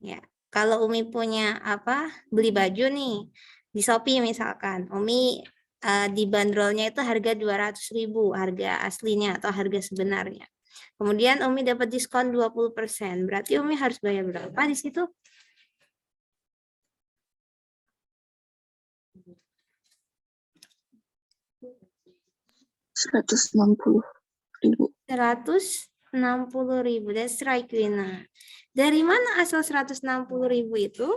Ya, kalau Umi punya beli baju nih di Shopee misalkan, Umi dibanderolnya itu harga 200.000 harga aslinya atau harga sebenarnya. Kemudian Umi dapat diskon 20%. Berarti Umi harus bayar berapa di situ? 160.000. 160.000. That's right, Wina. Dari mana asal 160.000 itu?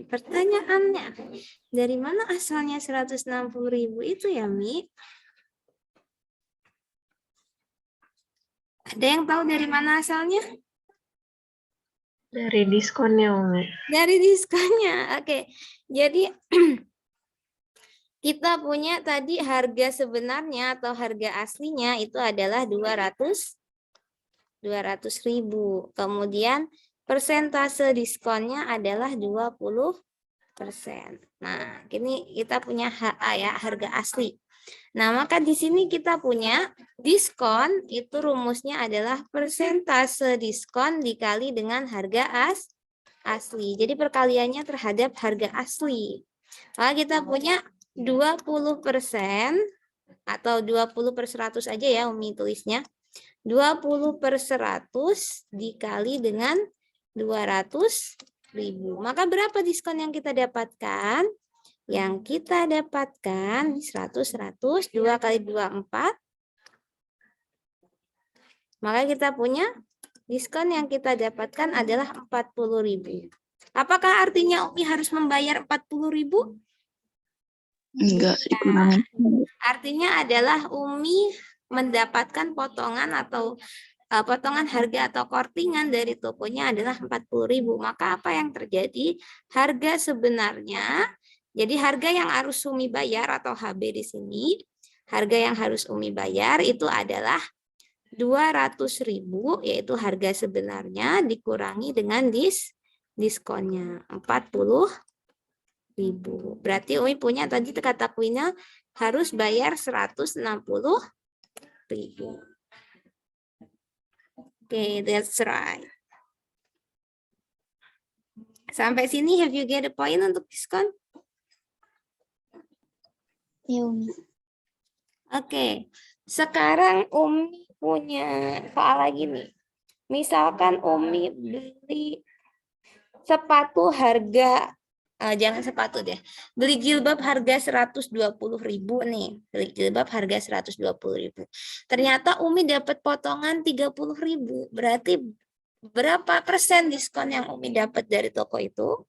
Pertanyaannya, dari mana asalnya 160.000 itu ya, Mi? Ada yang tahu dari mana asalnya? Dari diskonnya, Umi. Dari diskonnya. Oke. Jadi kita punya tadi harga sebenarnya atau harga aslinya itu adalah 200.000. Kemudian persentase diskonnya adalah 20%. Nah, ini kita punya HA ya, harga asli. Nah, maka di sini kita punya diskon, itu rumusnya adalah persentase diskon dikali dengan harga asli. Jadi perkaliannya terhadap harga asli. Maka kita punya 20% atau 20/100 aja ya Umi tulisnya. 20/100 dikali dengan 200.000. Maka berapa diskon yang kita dapatkan? Yang kita dapatkan 100, 2 kali 2, 4. Maka kita punya diskon yang kita dapatkan adalah 40.000. Apakah artinya Umi harus membayar 40.000? Enggak, dikurangi. Artinya adalah Umi mendapatkan potongan atau potongan harga atau kortingan dari tokonya adalah 40.000. Maka apa yang terjadi? Harga sebenarnya, jadi harga yang harus Umi bayar atau HB di sini, harga yang harus Umi bayar itu adalah 200.000, yaitu harga sebenarnya dikurangi dengan diskonnya 40.000. Berarti Umi punya tadi kata kuenya harus bayar 160.000. Okay, that's right. Sampai sini have you get a point untuk diskon? Ya, Umi. Oke, sekarang Umi punya soal lagi nih. Misalkan Umi beli sepatu harga, jangan sepatu deh, beli jilbab harga 120.000 nih, beli jilbab harga 120.000. Ternyata Umi dapat potongan 30.000. Berarti berapa persen diskon yang Umi dapat dari toko itu?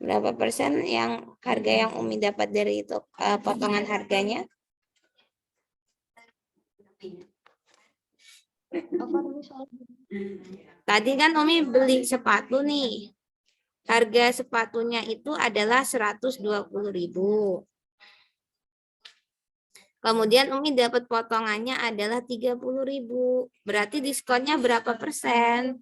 Berapa persen yang harga yang Umi dapat dari itu potongan harganya? Tadi kan Umi beli sepatu nih. Harga sepatunya itu adalah 120.000. Kemudian Umi dapat potongannya adalah 30.000. Berarti diskonnya berapa persen?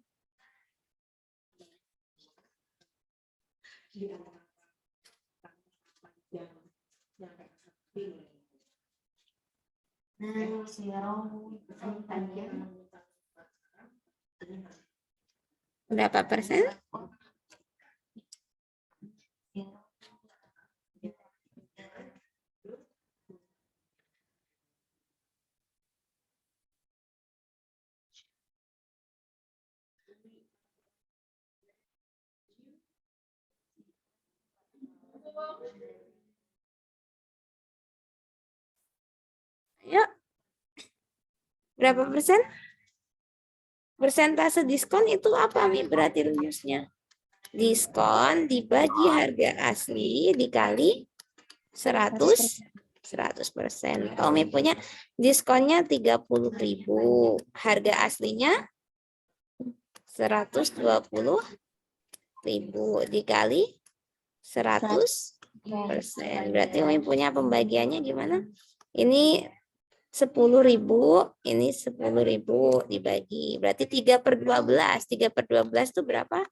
Berapa persen? Yuk. Berapa persen? Persentase diskon itu apa Mi berarti rumusnya? Diskon dibagi harga asli dikali 100%. Umi punya diskonnya 30.000. Harga aslinya 120.000 dikali 100%. Berarti Umi punya pembagiannya gimana? Ini 10.000, ini 10.000 dibagi. Berarti 3/12. 3/12 itu berapa?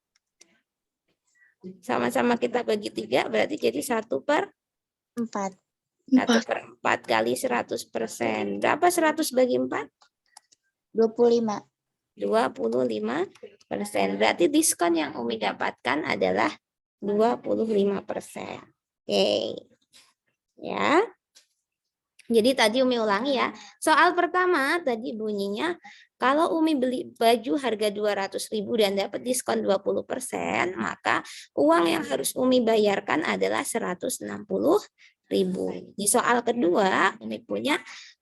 Sama-sama kita bagi 3, berarti jadi 1/4. 4. 1/4 kali 100%. Berapa 100 bagi 4? 25. 25%. Berarti diskon yang Umi dapatkan adalah 25%. Oke. Ya. Jadi tadi Umi ulangi ya. Soal pertama tadi bunyinya, kalau Umi beli baju harga 200.000 dan dapat diskon 20%, maka uang yang harus Umi bayarkan adalah 160.000. Di soal kedua,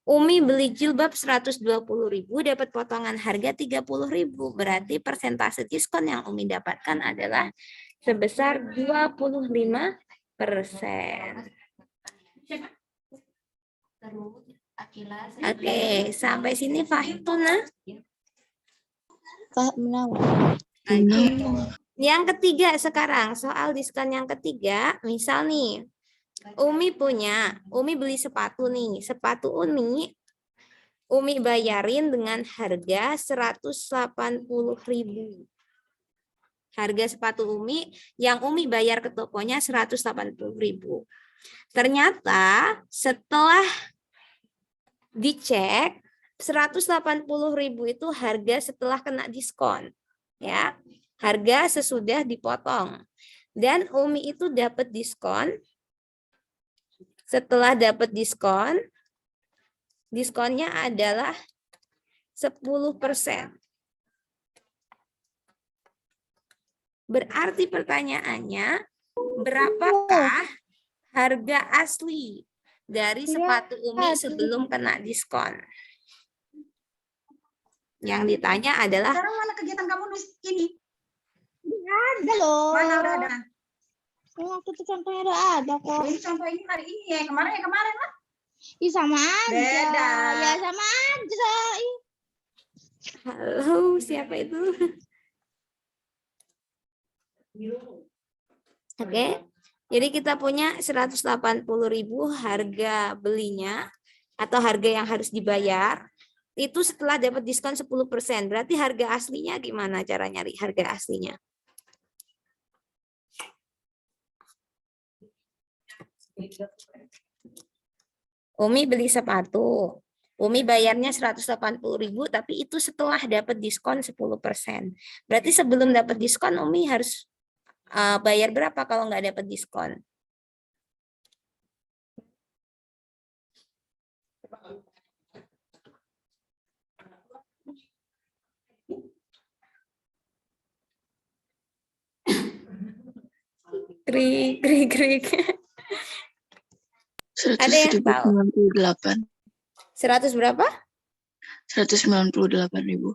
Umi beli jilbab 120.000, dapat potongan harga 30.000. Berarti persentase diskon yang Umi dapatkan adalah sebesar 25%. Oke, sampai sini paham Tuna? Pak Menawan. Oke. Yang ketiga sekarang, soal diskon yang ketiga, misal nih, Umi beli sepatu nih, sepatu Umi bayarin dengan harga 180.000. Harga sepatu yang Umi bayar ke tokonya 180.000. Ternyata setelah dicek 180.000 itu harga setelah kena diskon, ya, harga sesudah dipotong. Dan Umi itu dapat diskon. Setelah dapat diskon, diskonnya adalah 10%. Berarti pertanyaannya, berapakah harga asli dari sepatu Umi sebelum kena diskon? Yang ditanya adalah, Sekarang mana kegiatan kamu nulis ini? Ada loh. Mana udah ada? Waktu itu contohnya udah ada kok. Ini contoh ini hari ini ya, kemarin lah. Ih, sama aja. Beda. Ya sama aja. Ih. halo, siapa itu? Oke, jadi kita punya 180.000 harga belinya atau harga yang harus dibayar. Itu setelah dapat diskon 10%. Berarti harga aslinya gimana cara nyari harga aslinya? Umi beli sepatu. Umi bayarnya 180.000, tapi itu setelah dapat diskon 10%. Berarti sebelum dapat diskon Umi harus bayar berapa kalau nggak dapat diskon? Krik, krik, krik. Ada yang tahu? 198. 100 berapa? 198.000.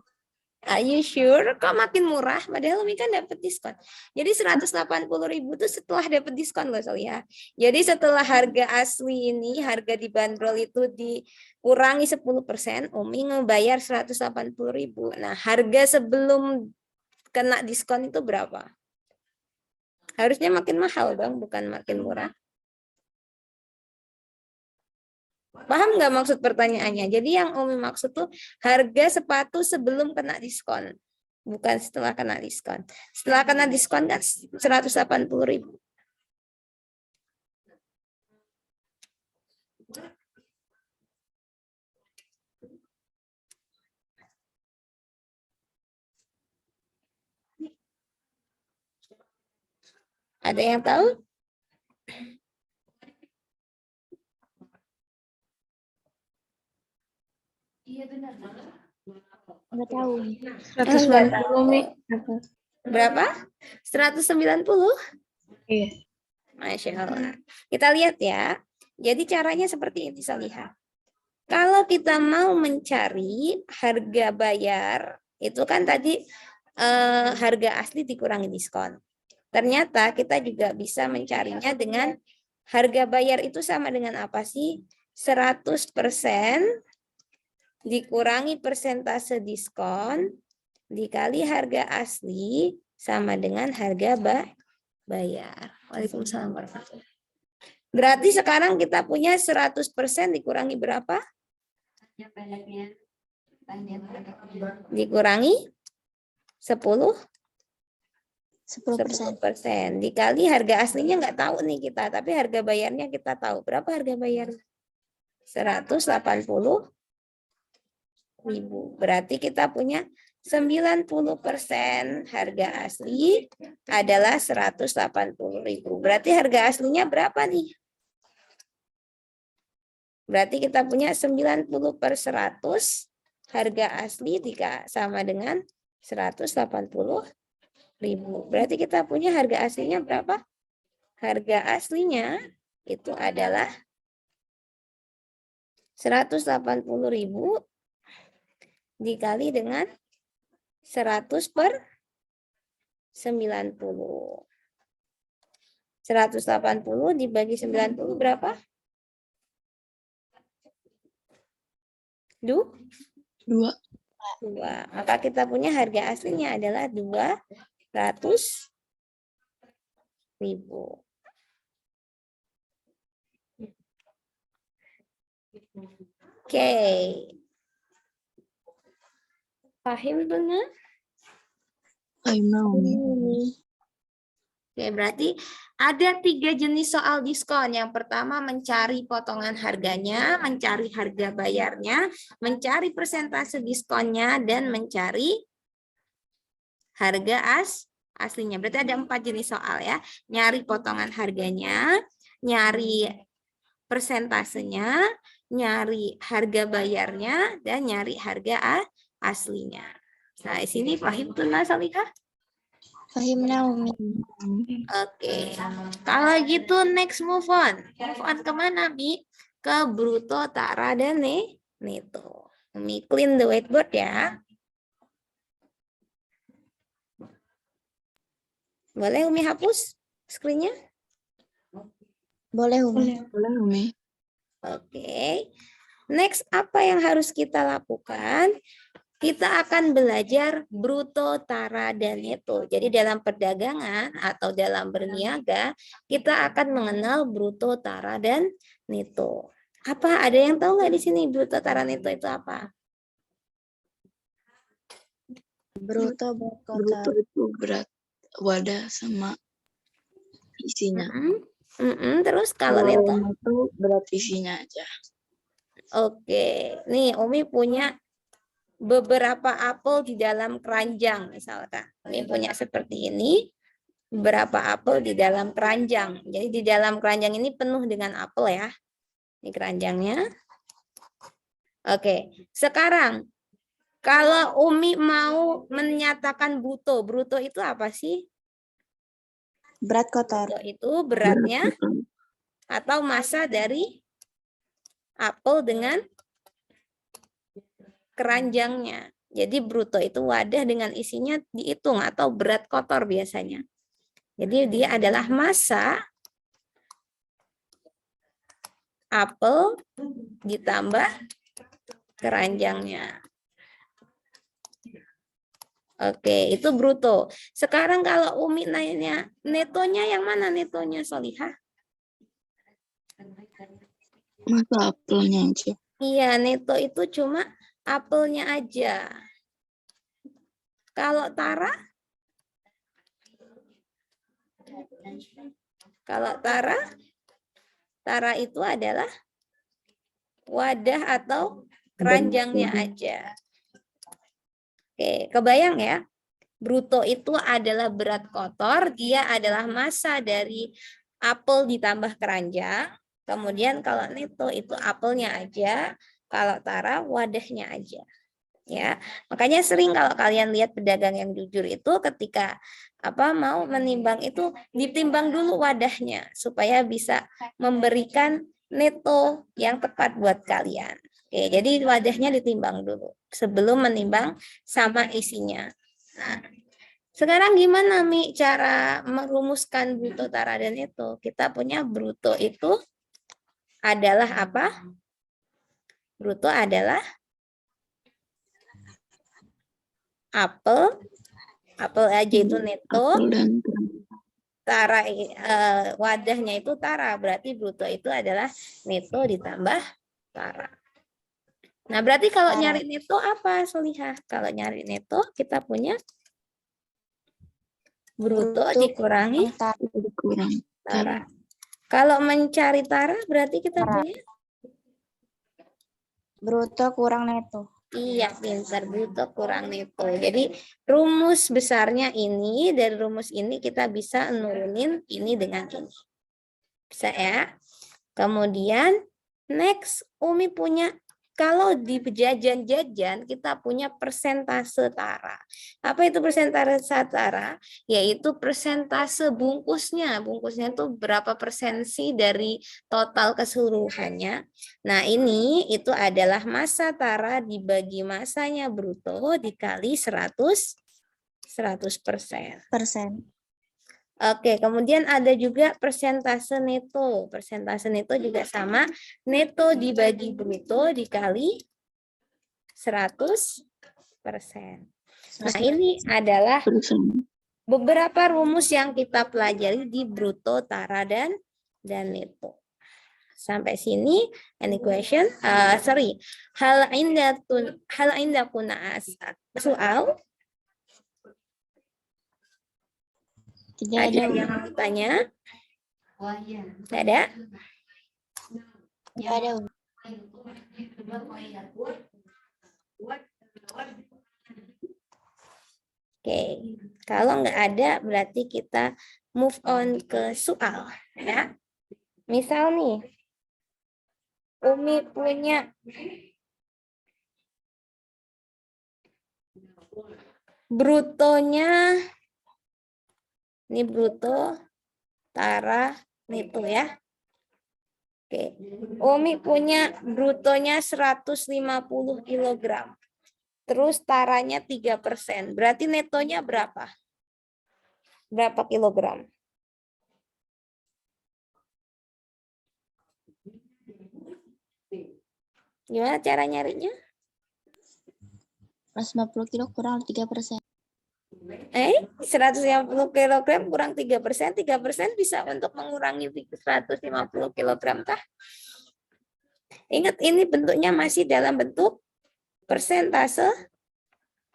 Are you sure? Kok makin murah? Padahal Umi kan dapat diskon. Jadi 180.000 itu setelah dapat diskon loh Solia. Jadi setelah harga asli ini, harga dibanderol itu dikurangi 10%, Umi ngebayar 180.000. Nah, harga sebelum kena diskon itu berapa? Harusnya makin mahal dong, bukan makin murah. Paham nggak maksud pertanyaannya? Jadi yang Umi maksud tuh harga sepatu sebelum kena diskon, bukan setelah kena diskon. Setelah kena diskon kan 180.000. Ada yang tahu? Nggak tahu. 190 Mi. Berapa? 190? Iya. Masya Allah. Kita lihat ya. Jadi caranya seperti ini, Salihah. Kalau kita mau mencari harga bayar, itu kan tadi harga asli dikurangi diskon. Ternyata kita juga bisa mencarinya dengan harga bayar itu sama dengan apa sih? 100% dikurangi persentase diskon dikali harga asli sama dengan harga bayar. Waalaikumsalam warahmatullahi wabarakatuh. Berarti sekarang kita punya 100% dikurangi berapa? Dikurangi 10%. 10%. 10%. Dikali harga aslinya nggak tahu nih kita, tapi harga bayarnya kita tahu. Berapa harga bayar? 180.000. Berarti kita punya 90% harga asli adalah 180.000. Berarti harga aslinya berapa nih? Berarti kita punya 90/100 harga asli sama dengan 180.000. Berarti kita punya harga aslinya berapa? Harga aslinya itu adalah 180.000 dikali dengan 100/90. 180 dibagi 90 berapa? 2. 2. Maka kita punya harga aslinya adalah 200.000. Oke. Paham benar? Oke, berarti ada 3 jenis soal diskon. Yang pertama mencari potongan harganya, mencari harga bayarnya, mencari persentase diskonnya, dan mencari harga aslinya. Berarti ada 4 jenis soal ya. Nyari potongan harganya, nyari persentasenya, nyari harga bayarnya, dan nyari harga aslinya. Nah, di sini paham tuh Mas Salihah? Fahimna Umi. Oke, kalau gitu next move on. Move on kemana, Mi? Ke bruto, tara, dan neto. Mi clean the whiteboard ya. Boleh Umi hapus screen-nya? Boleh Umi. Boleh, Umi. Oke. Next, apa yang harus kita lakukan? Kita akan belajar bruto, tara, dan neto. Jadi dalam perdagangan atau dalam berniaga, kita akan mengenal bruto, tara, dan neto. Apa? Ada yang tahu nggak di sini bruto, tara, neto itu apa? Bruto Bruto berkotor. itu berat wadah sama isinya. Terus kalau neto? Neto berat isinya aja. Oke, nih Umi punya beberapa apel di dalam keranjang misalkan. Umi punya seperti ini. Beberapa apel di dalam keranjang. Jadi di dalam keranjang ini penuh dengan apel ya. Ini keranjangnya. Oke, sekarang kalau Umi mau menyatakan bruto, bruto itu apa sih? Berat kotor. Bruto itu beratnya atau massa dari apel dengan keranjangnya. Jadi bruto itu wadah dengan isinya dihitung atau berat kotor biasanya. Jadi dia adalah massa apel ditambah keranjangnya. Oke, itu bruto. Sekarang kalau Umi nanya netonya yang mana netonya Solihah? Masa apelnya aja. Iya, neto itu cuma apelnya aja. Kalau tara? Kalau tara? Tara itu adalah wadah atau keranjangnya aja. Oke, kebayang ya? Bruto itu adalah berat kotor, dia adalah massa dari apel ditambah keranjang. Kemudian kalau neto itu apelnya aja, kalau tara wadahnya aja. Ya, makanya sering kalau kalian lihat pedagang yang jujur itu ketika mau menimbang itu ditimbang dulu wadahnya supaya bisa memberikan neto yang tepat buat kalian. Oke, jadi wadahnya ditimbang dulu sebelum menimbang sama isinya. Nah, sekarang gimana Mi cara merumuskan bruto, tara, dan neto? Kita punya bruto itu adalah apa? Bruto adalah apel aja itu neto, Apel dan tara wadahnya itu tara, berarti bruto itu adalah neto ditambah tara. Nah, berarti kalau nyari neto apa, Solihah? Kalau nyari neto kita punya Bruto Bruto dikurangi Tara. Kurang. tara. Kalau mencari tara berarti kita Tara. punya Bruto kurang neto. iya, pintar, bruto kurang neto. Jadi rumus besarnya ini, dari rumus ini kita bisa nurunin ini dengan ini. Bisa ya. Kemudian next Umi punya, kalau di jajan-jajan kita punya persentase tara. Apa itu persentase tara? Yaitu persentase bungkusnya. Bungkusnya itu berapa persen sih dari total keseluruhannya. Nah ini itu adalah massa tara dibagi massanya bruto dikali 100%. Persen. Oke, kemudian ada juga persentase neto. Persentase neto juga sama. Neto dibagi bruto dikali 100%. Nah, ini adalah Persen. beberapa rumus yang kita pelajari di bruto, tara, dan neto. Sampai sini, any question? Sorry, hal indakuna soal? Tidak Ada ada. yang mau tanya? Tidak ada? Tidak ada. Oke, kalau nggak ada berarti kita move on ke soal, ya. Misal nih, Umi punya brutonya, ini bruto, tara, neto ya. Oke, Umi punya brutonya 150 kg. Terus taranya 3%. Berarti netonya berapa? Berapa kilogram? Gimana cara nyarinya? 150 kilo kurang 3%. 150 kilogram kurang 3%. 3% bisa untuk mengurangi 150 kilogram kah? Ingat ini bentuknya masih dalam bentuk persentase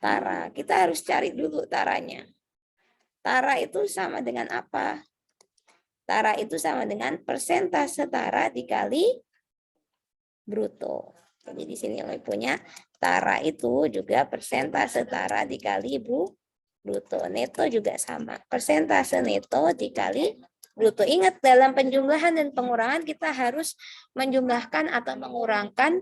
tara. Kita harus cari dulu taranya. Tara itu sama dengan apa? Tara itu sama dengan persentase tara dikali bruto. Jadi di sini Umi punya tara itu juga persentase tara dikali bruto. Neto juga sama. Persentase neto dikali bruto. Ingat dalam penjumlahan dan pengurangan kita harus menjumlahkan atau mengurangkan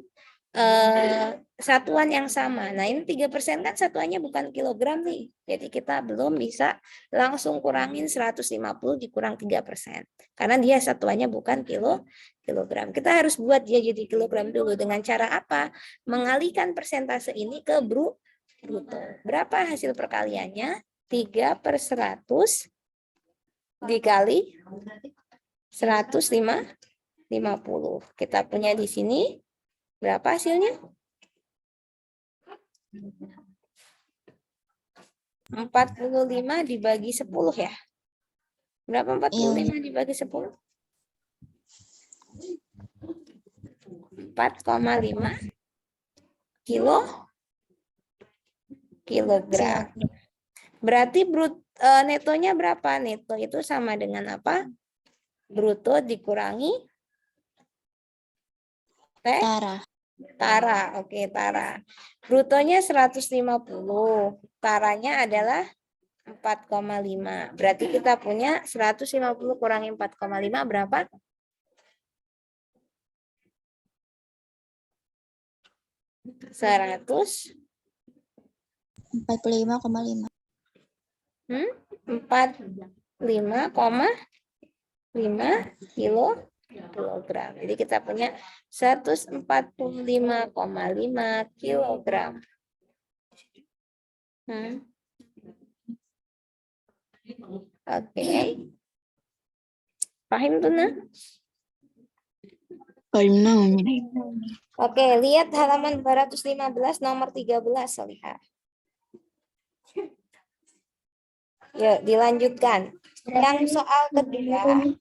satuan yang sama. Nah ini 3% kan satuannya bukan kilogram nih. Jadi kita belum bisa langsung kurangin 150 dikurang 3%. Karena dia satuannya bukan kilogram. Kita harus buat dia jadi kilogram dulu. Dengan cara apa? Mengalihkan persentase ini ke bruto. Berapa hasil perkaliannya? 3/100 dikali 150. Kita punya di sini berapa hasilnya? 45 dibagi 10 ya. Berapa 45 dibagi 10? 4,5 kilogram. Berarti netonya berapa? Neto itu sama dengan apa? Bruto dikurangi tara. Oke, tara. Brutonya 150. Taranya adalah 4,5. Berarti kita punya 150 kurangi 4,5 berapa? 45,5. 45,5 kilogram. Jadi kita punya 145,5 kilogram. Oke. Paham tuh nah? Paham nah, Umi. Oke, lihat halaman 215 nomor 13, lihat. Yuk, dilanjutkan. Yang soal kedua,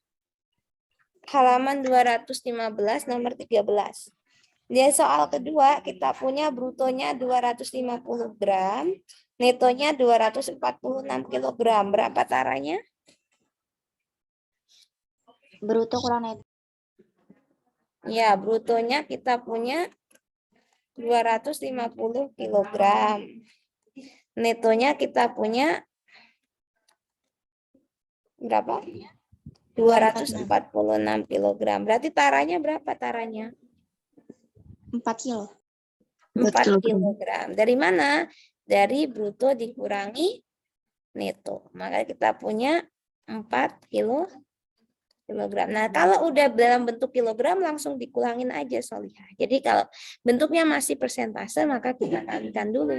halaman 215 nomor 13. Di soal kedua, kita punya brutonya 250 gram, Netonya 246 kilogram. Berapa taranya? Bruto kurang neto. Ya, brutonya kita punya 250 kilogram. Netonya kita punya berapa? 246 kilogram. Berarti taranya berapa taranya? 4 kilo. 4 kilogram. Dari mana? Dari bruto dikurangi neto. Maka kita punya 4 kilogram. Nah, kalau udah dalam bentuk kilogram langsung dikurangin aja Solihah. Jadi kalau bentuknya masih persentase maka kita kalikan dulu.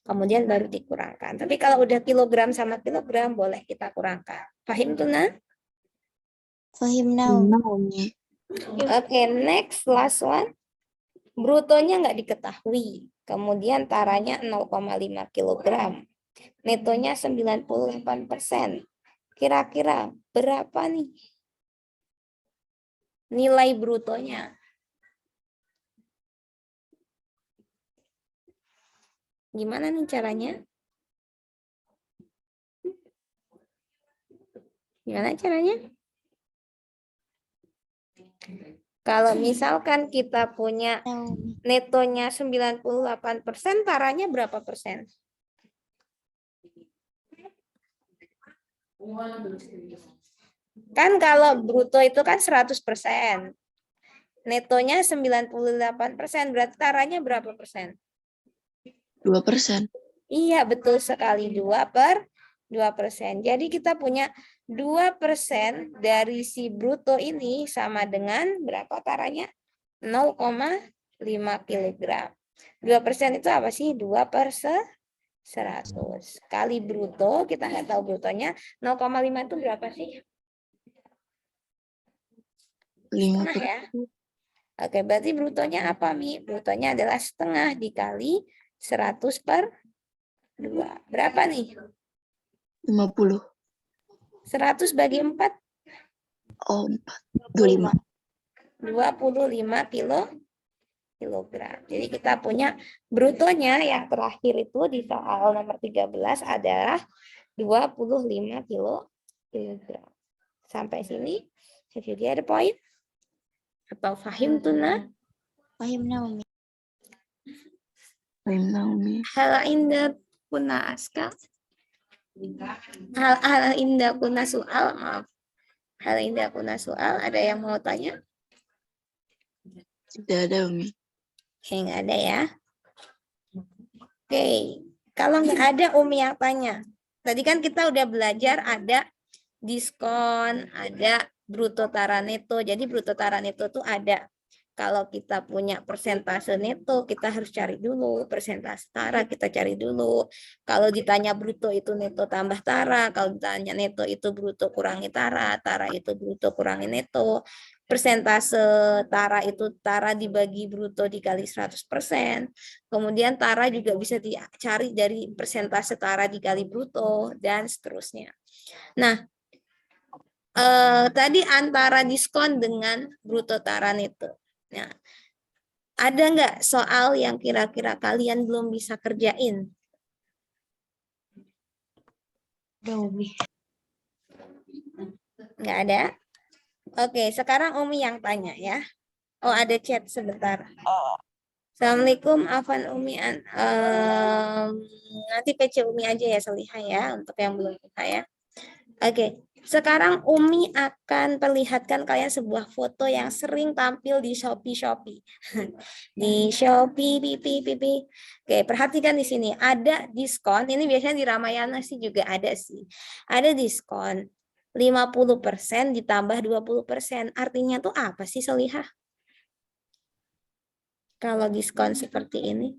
Kemudian baru dikurangkan. Tapi kalau udah kilogram sama kilogram boleh kita kurangkan. Paham tuh, Nah? Fahimna Umi. Oke, next last one. Brutonya nggak diketahui. Kemudian taranya 0,5 kilogram. Netonya 98%. Kira-kira berapa nih nilai brutonya? Gimana nih caranya? Gimana caranya? Kalau misalkan kita punya netonya 98%, taranya berapa persen? Kan kalau bruto itu kan 100%. Netonya 98%, berarti taranya berapa persen? 2%. Iya, betul sekali. 2%. Jadi kita punya 2% dari si bruto ini sama dengan berapa taranya? 0,5 kilogram. 2% itu apa sih? 2/100. Kali bruto, kita nggak tahu brutonya. 0,5 itu berapa sih? 5 Setengah ya? Oke, berarti brutonya apa, Mi? Brutonya adalah setengah dikali 100/2. Berapa nih? 50. 100 bagi 4? Oh, 4. 25 kilogram. Jadi kita punya brutonya yang terakhir itu di soal nomor 13 adalah 25 kilogram. Sampai sini, have you get the point? Atau fahim tuna? Fahimna Umi. Fahimna Umi. Hal indah kuna askal. Hal indah kuna soal, maaf. Hal indah kuna soal, ada yang mau tanya? Tidak ada Umi. Oke, nggak ada ya. Oke, kalau nggak ada Umi yang tanya. Tadi kan kita udah belajar ada diskon, ada bruto tara neto. Jadi bruto tara neto itu ada. Kalau kita punya persentase neto, kita harus cari dulu. Persentase tara kita cari dulu. Kalau ditanya bruto itu neto tambah tara. Kalau ditanya neto itu bruto kurangi tara. Tara itu bruto kurangi neto. Persentase tara itu tara dibagi bruto dikali 100%. Kemudian tara juga bisa dicari dari persentase tara dikali bruto dan seterusnya. Nah, tadi antara diskon dengan bruto tara neto. Nah, ada nggak soal yang kira-kira kalian belum bisa kerjain? Nggak ada? Oke, sekarang Umi yang tanya ya. Oh, ada chat sebentar. Assalamualaikum, Afan Umi. Nanti PC Umi aja ya, Solihah ya, untuk yang belum buka ya. Oke, sekarang Umi akan perlihatkan kalian sebuah foto yang sering tampil di Shopee. Di Shopee, pipi. Oke, perhatikan di sini ada diskon. Ini biasanya di Ramayana sih juga ada sih. Ada diskon 50% ditambah 20%. Artinya tuh apa sih, Solihah? Kalau diskon seperti ini?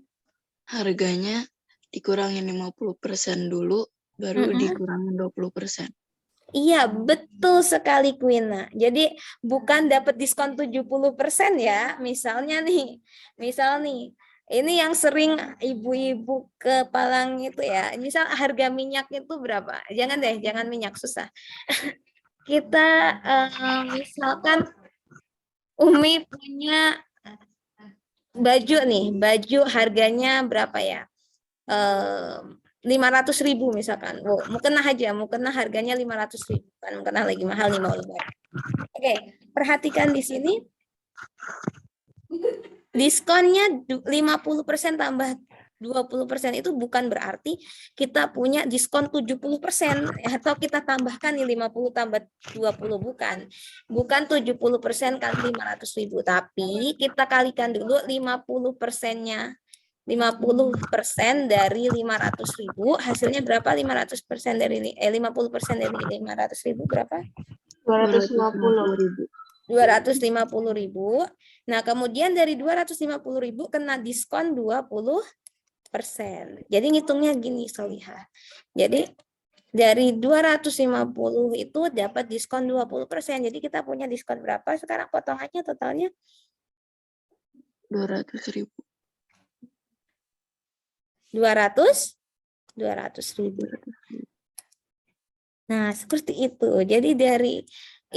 Harganya dikurangin 50% dulu, baru dikurangin 20%. Iya, betul sekali Quina. Jadi bukan dapat diskon 70% ya. Misal nih, ini yang sering ibu-ibu ke Palang itu ya. Misal harga minyak itu berapa? Jangan minyak, susah. Kita misalkan Umi punya baju nih, baju harganya berapa ya? 500.000 misalkan. Oh, mukena aja, mukena harganya 500.000. Kan mukena lagi mahal nih mau lebaran. Oke, perhatikan di sini. Diskonnya 50% tambah 20% itu bukan berarti kita punya diskon 70% atau kita tambahkan nih 50 tambah 20, bukan. Bukan 70% kali 500.000, tapi kita kalikan dulu 50%-nya. 50% dari 500.000 hasilnya berapa? 50% dari 500.000 berapa? 250. 250.000. Nah, kemudian dari 250.000 kena diskon 20%. Jadi ngitungnya gini, Solihah. Jadi dari 250 itu dapat diskon 20%. Jadi kita punya diskon berapa? Sekarang potongannya totalnya 200.000. 200.000. Nah, seperti itu. Jadi dari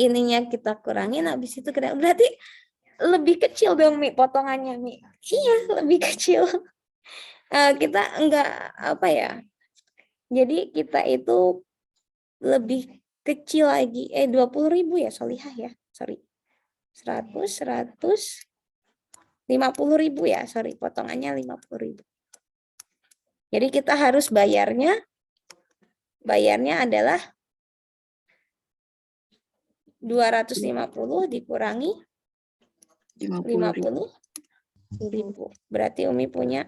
ininya kita kurangin, habis itu berarti lebih kecil dong Mi potongannya Mi. Iya, lebih kecil. Kita enggak apa ya. Jadi kita itu lebih kecil lagi. 20.000 ya Solihah ya. Sorry. 50.000 ya. Sorry, potongannya 50.000. Jadi kita harus bayarnya adalah 250 dikurangi 50.000. Berarti Umi punya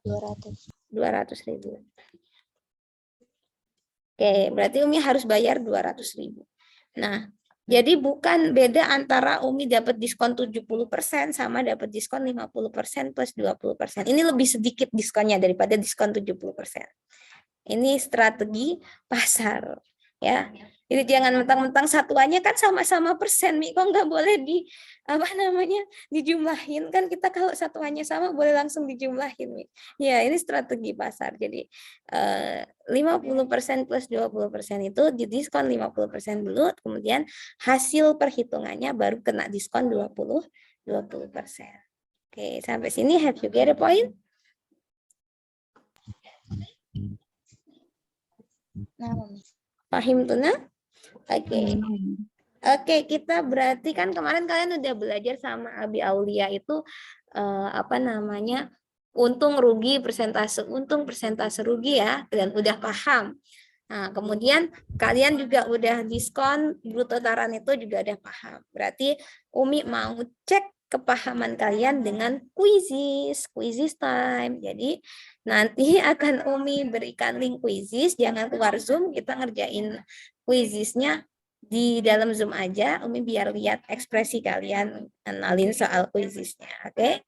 200.000. Oke, berarti Umi harus bayar 200.000. Nah, jadi bukan beda antara Umi dapat diskon 70% sama dapat diskon 50% plus 20%. Ini lebih sedikit diskonnya daripada diskon 70%. Ini strategi pasar, ya. Jadi jangan mentang-mentang satuannya kan sama-sama persen, Mi. Kok nggak boleh dijumlahin? Kan kita kalau satuannya sama boleh langsung dijumlahin, Mi. Ya, ini strategi pasar. Jadi 50% plus 20% itu didiskon 50% dulu, kemudian hasil perhitungannya baru kena diskon 20%. Oke, sampai sini have you get a point? Nah, Mami. Pahim tuh, nah? Oke, kita berarti kan kemarin kalian udah belajar sama Abi Aulia itu untung rugi, persentase untung, persentase rugi ya, dan udah paham. Nah, kemudian kalian juga udah diskon bruto taran itu juga udah paham. Berarti Umi mau cek kepahaman kalian dengan quizzes time. Jadi nanti akan Umi berikan link quizzes, jangan keluar Zoom, kita ngerjain quizzesnya di dalam Zoom aja. Umi biar lihat ekspresi kalian, kenalin soal quizzesnya, oke?